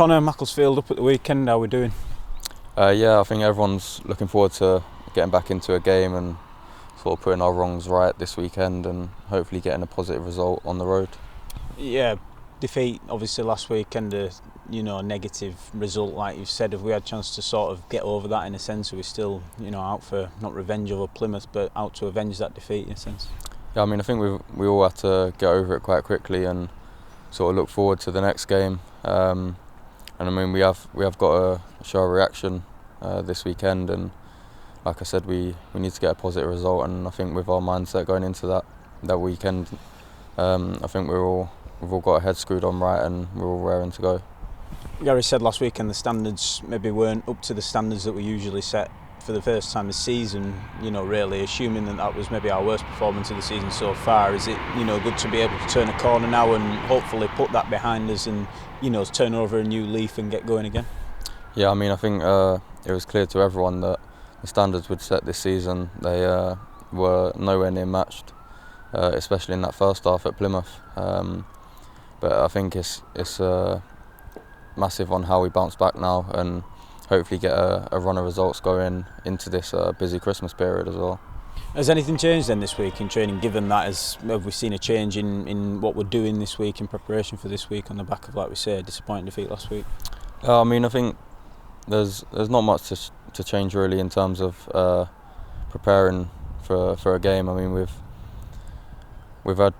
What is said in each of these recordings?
Connor, Macclesfield up at the weekend, how are we doing? Yeah, I think everyone's looking forward to getting back into a game and sort of putting our wrongs right this weekend and hopefully getting a positive result on the road. Yeah, defeat obviously last weekend, a negative result like you've said. Have we had a chance to sort of get over that in a sense? Are we still out for not revenge over Plymouth but out to avenge that defeat in a sense? Yeah, I mean I think we all had to get over it quite quickly and sort of look forward to the next game. And I mean we have got to show a reaction this weekend, and like I said, we need to get a positive result, and I think with our mindset going into that weekend, I think we've all got our heads screwed on right and we're all raring to go. Gary said last weekend the standards maybe weren't up to the standards that we usually set for the first time this season, really assuming that was maybe our worst performance of the season so far. Is it good to be able to turn a corner now and hopefully put that behind us and turn over a new leaf and get going again? Yeah, I mean I think it was clear to everyone that the standards we'd set this season, they were nowhere near matched, especially in that first half at Plymouth. But I think it's massive on how we bounce back now and hopefully get a run of results going into this busy Christmas period as well. Has anything changed then this week in training, given that? Have we seen a change in what we're doing this week in preparation for this week on the back of, like we say, a disappointing defeat last week? I mean I think there's not much to change really in terms of preparing for a game. I mean we've had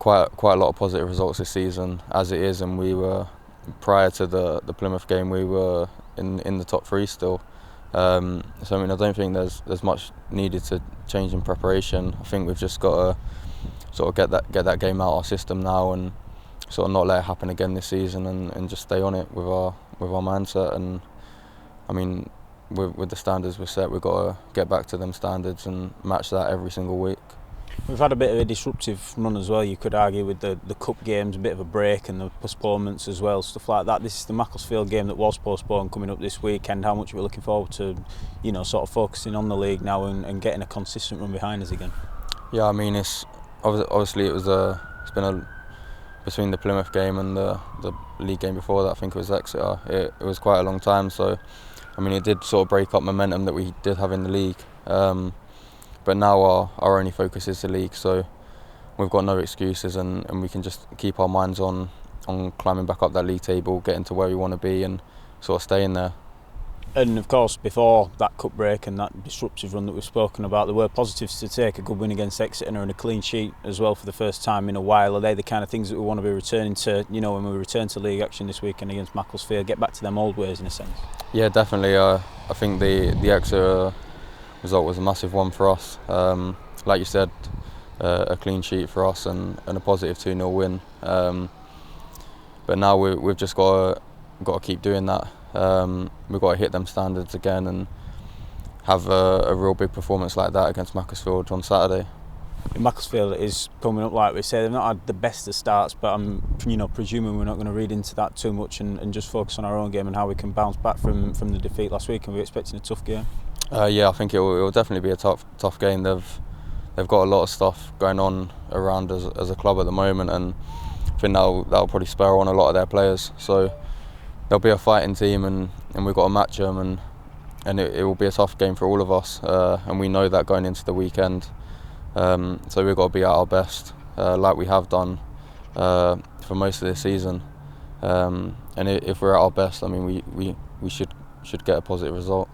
quite a lot of positive results this season as it is, and we were, prior to the Plymouth game, we were in the top three still. So I mean I don't think there's much needed to change in preparation. I think we've just got to sort of get that game out of our system now and sort of not let it happen again this season, and just stay on it with our mindset. And I mean with the standards we've set, we've got to get back to them standards and match that every single week. We've had a bit of a disruptive run as well, you could argue, with the cup games, a bit of a break and the postponements as well, stuff like that. This is the Macclesfield game that was postponed coming up this weekend. How much are we looking forward to, sort of focusing on the league now and getting a consistent run behind us again? Yeah, I mean it's obviously it's been between the Plymouth game and the league game before that, I think it was Exeter. It was quite a long time, so I mean it did sort of break up momentum that we did have in the league. But now our only focus is the league, so we've got no excuses, and we can just keep our minds on climbing back up that league table, getting to where we want to be and sort of staying there. And of course, before that cup break and that disruptive run that we've spoken about, there were positives to take. A good win against Exeter and a clean sheet as well for the first time in a while. Are they the kind of things that we want to be returning to, when we return to league action this weekend against Macclesfield, get back to them old ways in a sense? Yeah, definitely. I think the Exeter result was a massive one for us. Like you said, a clean sheet for us and a positive 2-0 win. But now we've just got to keep doing that. We've got to hit them standards again and have a real big performance like that against Macclesfield on Saturday. Macclesfield is coming up, like we say. They've not had the best of starts, but I'm presuming we're not going to read into that too much and just focus on our own game and how we can bounce back from the defeat last week. And we're expecting a tough game. Yeah, I think it will definitely be a tough game. They've got a lot of stuff going on around as a club at the moment, and I think that'll probably spur on a lot of their players. So they'll be a fighting team, and we've got to match them, and it will be a tough game for all of us, and we know that going into the weekend. So we've got to be at our best, like we have done for most of this season. And if we're at our best, I mean we should get a positive result.